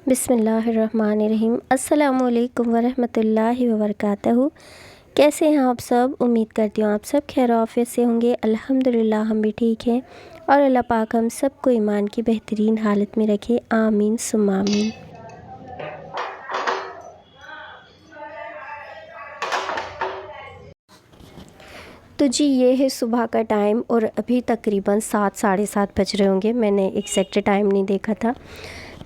बिस्मिल्लाहिर्रहमानिर्रहीम। अस्सलामुअलैकुम वरहमतुल्लाहि वबरकातुहू। कैसे हैं आप सब? उम्मीद करती हूँ आप सब खैर आफियत से होंगे। अल्हम्दुलिल्लाह हम भी ठीक हैं और अल्लाह पाक हम सबको ईमान की बेहतरीन हालत में रखे। आमीन सुम्मा आमीन। तो जी ये है सुबह का टाइम और अभी तकरीबन 7 साढ़े 7 बज रहे होंगे। मैंने एग्जैक्ट टाइम नहीं देखा था।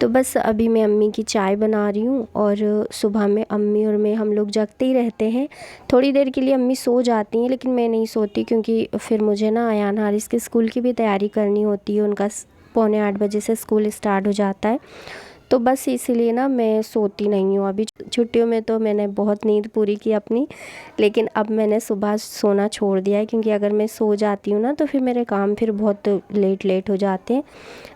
तो बस अभी मैं अम्मी की चाय बना रही हूँ और सुबह में अम्मी और मैं हम लोग जगते ही रहते हैं। थोड़ी देर के लिए अम्मी सो जाती हैं लेकिन मैं नहीं सोती क्योंकि फिर मुझे ना अयान हारिस के स्कूल की भी तैयारी करनी होती है। उनका पौने 8 बजे से स्कूल स्टार्ट हो जाता है, तो बस इसीलिए ना मैं सोती नहीं हूँ। अभी छुट्टियों में तो मैंने बहुत नींद पूरी की अपनी, लेकिन अब मैंने सुबह सोना छोड़ दिया है क्योंकि अगर मैं सो जाती हूँ ना तो फिर मेरे काम फिर बहुत लेट हो जाते हैं।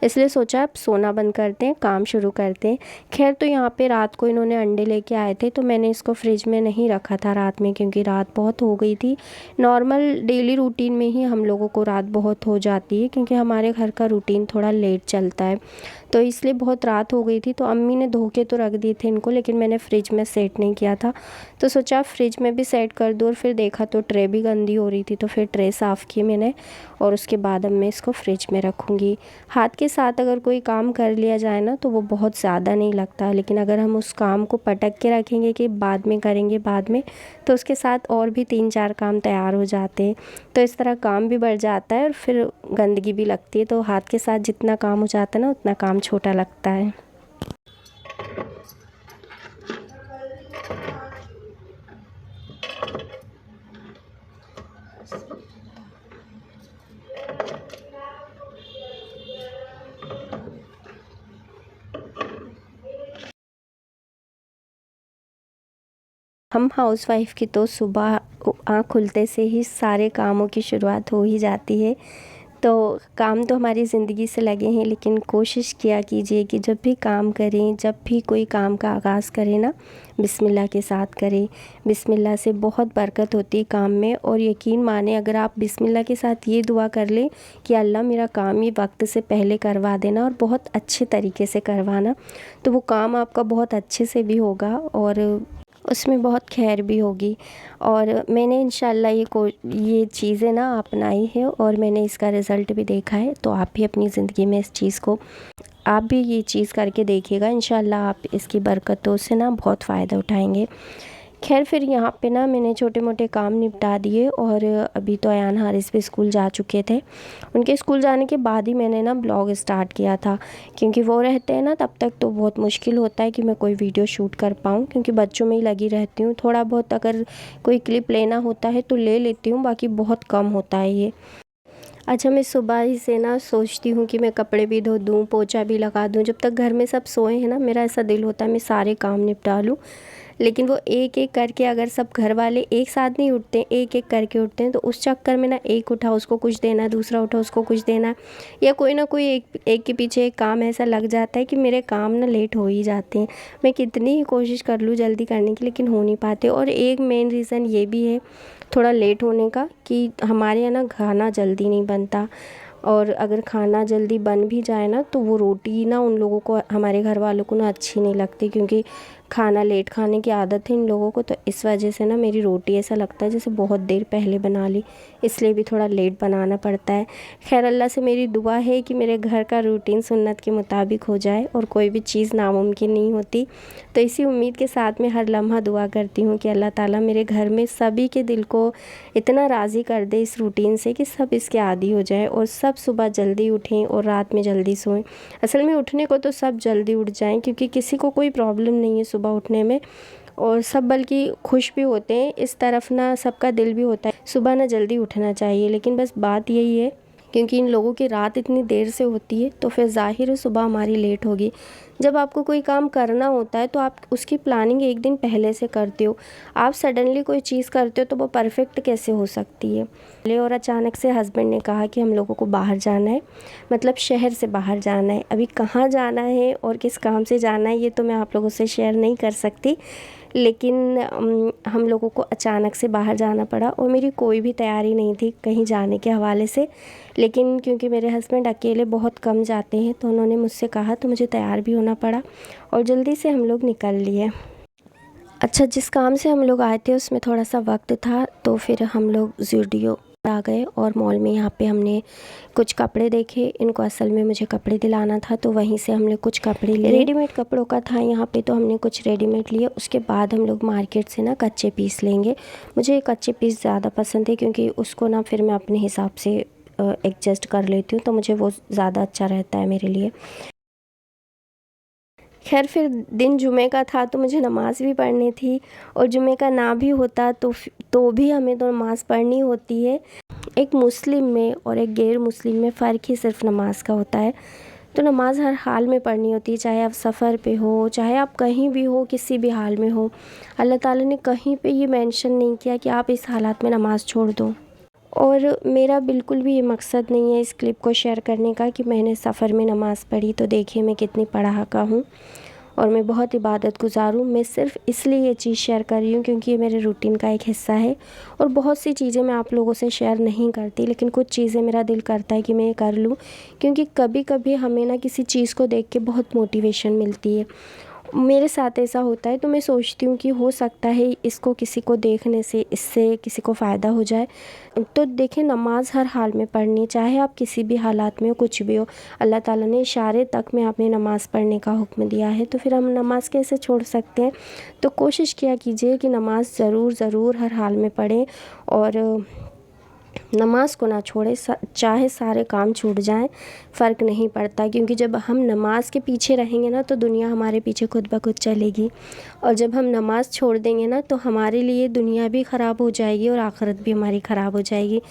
इसलिए सोचा अब सोना बंद करते हैं, काम शुरू करते हैं। खैर तो यहाँ पे रात को इन्होंने अंडे लेके आए थे तो मैंने इसको फ्रिज में नहीं रखा था रात में क्योंकि रात बहुत हो गई थी। नॉर्मल डेली रूटीन में ही हम लोगों को रात बहुत हो जाती है क्योंकि हमारे घर का रूटीन थोड़ा लेट चलता है, तो इसलिए बहुत रात हो गई थी। तो अम्मी ने धो के तो रख दिए थे इनको, लेकिन मैंने फ्रिज में सेट नहीं किया था। तो सोचा फ्रिज में भी सेट कर दूँ और फिर देखा तो ट्रे भी गंदी हो रही थी, तो फिर ट्रे साफ़ की मैंने और उसके बाद अब मैं इसको फ्रिज में रखूँगी। हाथ के साथ अगर कोई काम कर लिया जाए ना तो वो बहुत ज़्यादा नहीं लगता, लेकिन अगर हम उस काम को पटक के रखेंगे कि बाद में करेंगे बाद में, तो उसके साथ और भी 3-4 काम तैयार हो जाते हैं। तो इस तरह काम भी बढ़ जाता है और फिर गंदगी भी लगती है। तो हाथ के साथ जितना काम हो जाता है ना उतना काम छोटा लगता है। हम हाउसवाइफ़ की तो सुबह आँख खुलते से ही सारे कामों की शुरुआत हो ही जाती है। तो काम तो हमारी ज़िंदगी से लगे हैं, लेकिन कोशिश किया कीजिए कि जब भी काम करें, जब भी कोई काम का आगाज़ करें ना, बिस्मिल्लाह के साथ करें। बिस्मिल्लाह से बहुत बरकत होती है काम में, और यकीन माने अगर आप बिस्मिल्लाह के साथ ये दुआ कर लें कि अल्लाह मेरा काम ये वक्त से पहले करवा देना और बहुत अच्छे तरीके से करवाना, तो वो काम आपका बहुत अच्छे से भी होगा और उसमें बहुत खैर भी होगी। और मैंने इंशाल्लाह ये चीज़ें ना अपनाई है और मैंने इसका रिज़ल्ट भी देखा है। तो आप भी अपनी ज़िंदगी में इस चीज़ को आप भी ये चीज़ करके देखिएगा, इंशाल्लाह आप इसकी बरकतों से ना बहुत फ़ायदा उठाएंगे। खैर फिर यहाँ पे ना मैंने छोटे मोटे काम निपटा दिए और अभी तो अयान हारिस भी स्कूल जा चुके थे। उनके स्कूल जाने के बाद ही मैंने ना ब्लॉग स्टार्ट किया था, क्योंकि वो रहते हैं ना तब तक तो बहुत मुश्किल होता है कि मैं कोई वीडियो शूट कर पाऊँ, क्योंकि बच्चों में ही लगी रहती हूँ। थोड़ा बहुत अगर कोई क्लिप लेना होता है तो ले लेती हूँ, बाकी बहुत कम होता है ये। अच्छा, मैं सुबह ही से ना सोचती हूँ कि मैं कपड़े भी धो दूँ, पोछा भी लगा दूँ। जब तक घर में सब सोए हैं ना, मेरा ऐसा दिल होता है मैं सारे काम निपटा लूँ, लेकिन वो एक एक करके अगर सब घर वाले एक साथ नहीं उठते, एक एक करके उठते हैं, तो उस चक्कर में ना एक उठा उसको कुछ देना, दूसरा उठा उसको कुछ देना, या कोई ना कोई एक के पीछे एक काम ऐसा लग जाता है कि मेरे काम ना लेट हो ही जाते हैं। मैं कितनी ही कोशिश कर लूँ जल्दी करने की, लेकिन हो नहीं पाते। और एक मेन रीज़न ये भी है थोड़ा लेट होने का कि हमारे यहाँ ना खाना जल्दी नहीं बनता, और अगर खाना जल्दी बन भी जाए ना तो वो रोटी ना उन लोगों को, हमारे घर वालों को ना अच्छी नहीं लगती, क्योंकि खाना लेट खाने की आदत है इन लोगों को। तो इस वजह से ना मेरी रोटी ऐसा लगता है जैसे बहुत देर पहले बना ली, इसलिए भी थोड़ा लेट बनाना पड़ता है। खैर अल्लाह से मेरी दुआ है कि मेरे घर का रूटीन सुन्नत के मुताबिक हो जाए, और कोई भी चीज़ नामुमकिन नहीं होती। तो इसी उम्मीद के साथ मैं हर लम्हा दुआ करती हूँ कि अल्लाह ताला मेरे घर में सभी के दिल को इतना राज़ी कर दे इस रूटीन से कि सब इसके आदी हो जाए और सब सुबह जल्दी उठें और रात में जल्दी सोएं। असल में उठने को तो सब जल्दी उठ जाएं, क्योंकि किसी को कोई प्रॉब्लम नहीं है सुबह उठने में, और सब बल्कि खुश भी होते हैं। इस तरफ ना सबका दिल भी होता है सुबह ना जल्दी उठना चाहिए, लेकिन बस बात यही है क्योंकि इन लोगों की रात इतनी देर से होती है तो फिर ज़ाहिर है सुबह हमारी लेट होगी। जब आपको कोई काम करना होता है तो आप उसकी प्लानिंग एक दिन पहले से करते हो। आप सडनली कोई चीज़ करते हो तो वो परफेक्ट कैसे हो सकती है। और अचानक से हस्बैंड ने कहा कि हम लोगों को बाहर जाना है, मतलब शहर से बाहर जाना है। अभी कहाँ जाना है और किस काम से जाना है ये तो मैं आप लोगों से शेयर नहीं कर सकती, लेकिन हम लोगों को अचानक से बाहर जाना पड़ा और मेरी कोई भी तैयारी नहीं थी कहीं जाने के हवाले से। लेकिन क्योंकि मेरे हस्बैंड अकेले बहुत कम जाते हैं तो उन्होंने मुझसे कहा तो मुझे तैयार भी होना पड़ा और जल्दी से हम लोग निकल लिए। अच्छा, जिस काम से हम लोग आए थे उसमें थोड़ा सा वक्त था तो फिर हम लोग ज़ूडियो आ गए और मॉल में यहाँ पे हमने कुछ कपड़े देखे। इनको असल में मुझे कपड़े दिलाना था तो वहीं से हमने कुछ कपड़े लिए। रेडीमेड कपड़ों का था यहाँ पे तो हमने कुछ रेडीमेड लिए। उसके बाद हम लोग मार्केट से ना कच्चे पीस लेंगे। मुझे कच्चे पीस ज़्यादा पसंद है क्योंकि उसको ना फिर मैं अपने हिसाब से एडजस्ट कर लेती हूँ, तो मुझे वो ज़्यादा अच्छा रहता है मेरे लिए। खैर फिर दिन जुमे का था तो मुझे नमाज़ भी पढ़नी थी और जुमे का ना भी होता तो भी हमें तो नमाज़ पढ़नी होती है। एक मुस्लिम में और एक गैर मुस्लिम में फ़र्क ही सिर्फ नमाज का होता है। तो नमाज़ हर हाल में पढ़नी होती है, चाहे आप सफ़र पे हो, चाहे आप कहीं भी हो, किसी भी हाल में हो। अल्लाह ताला ने कहीं पे ये मेंशन नहीं किया कि आप इस हालात में नमाज़ छोड़ दो। और मेरा बिल्कुल भी ये मकसद नहीं है इस क्लिप को शेयर करने का कि मैंने सफ़र में नमाज़ पढ़ी तो देखिए मैं कितनी पढ़ाका हूँ और मैं बहुत इबादत गुज़ार हूँ। मैं सिर्फ़ इसलिए ये चीज़ शेयर कर रही हूँ क्योंकि ये मेरे रूटीन का एक हिस्सा है और बहुत सी चीज़ें मैं आप लोगों से शेयर नहीं करती, लेकिन कुछ चीज़ें मेरा दिल करता है कि मैं ये कर लूँ क्योंकि कभी कभी हमें ना किसी चीज़ को देख के बहुत मोटिवेशन मिलती है। मेरे साथ ऐसा होता है तो मैं सोचती हूँ कि हो सकता है इसको किसी को देखने से इससे किसी को फ़ायदा हो जाए। तो देखिए, नमाज़ हर हाल में पढ़नी, चाहे आप किसी भी हालात में हो, कुछ भी हो। अल्लाह ताला ने इशारे तक में आपने नमाज़ पढ़ने का हुक्म दिया है तो फिर हम नमाज़ कैसे छोड़ सकते हैं। तो कोशिश किया कीजिए कि नमाज़ ज़रूर हर हाल में पढ़ें और नमाज़ को ना छोड़े। चाहे सारे काम छूट जाएं, फ़र्क नहीं पड़ता, क्योंकि जब हम नमाज़ के पीछे रहेंगे ना तो दुनिया हमारे पीछे खुद ब खुद चलेगी और जब हम नमाज़ छोड़ देंगे ना तो हमारे लिए दुनिया भी ख़राब हो जाएगी और आखिरत भी हमारी ख़राब हो जाएगी।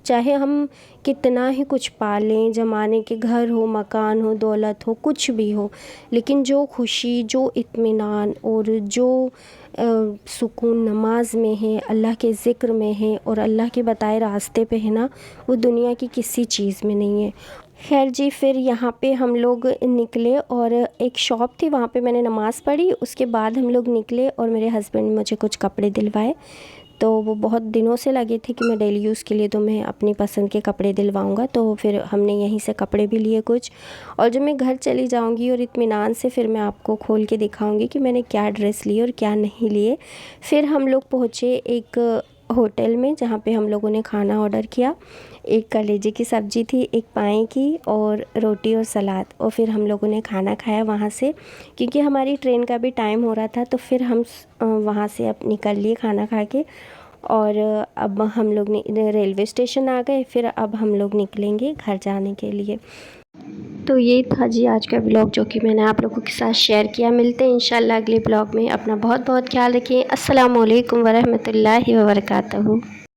चाहे हम कितना ही कुछ पा लें, ज़माने के घर हो, मकान हो, दौलत हो, कुछ भी हो, लेकिन जो खुशी, जो इत्मीनान और जो सुकून नमाज में है, अल्लाह के ज़िक्र में है और अल्लाह के बताए रास्ते पे है ना, वो दुनिया की किसी चीज़ में नहीं है। खैर जी, फिर यहाँ पे हम लोग निकले और एक शॉप थी वहाँ पे मैंने नमाज़ पढ़ी। उसके बाद हम लोग निकले और मेरे हस्बैंड ने मुझे कुछ कपड़े दिलवाए। तो वो बहुत दिनों से लगे थे कि मैं डेली यूज़ के लिए तो मैं अपनी पसंद के कपड़े दिलवाऊंगा, तो फिर हमने यहीं से कपड़े भी लिए कुछ। और जब मैं घर चली जाऊंगी और इत्मीनान से फिर मैं आपको खोल के दिखाऊंगी कि मैंने क्या ड्रेस ली और क्या नहीं लिए। फिर हम लोग पहुँचे एक होटल में जहाँ पे हम लोगों ने खाना ऑर्डर किया। एक कलेजे की सब्ज़ी थी, एक पाए की और रोटी और सलाद, और फिर हम लोगों ने खाना खाया वहाँ से। क्योंकि हमारी ट्रेन का भी टाइम हो रहा था तो फिर हम वहाँ से अब निकल लिए खाना खा के। और अब हम लोग रेलवे स्टेशन आ गए। फिर अब हम लोग निकलेंगे घर जाने के लिए। तो ये था जी आज का ब्लॉग जो कि मैंने आप लोगों के साथ शेयर किया। मिलते हैं इंशाल्लाह अगले ब्लॉग में। अपना बहुत बहुत ख्याल रखें। अस्सलामु अलैकुम वरहमतुल्लाहि वबरकातुहू।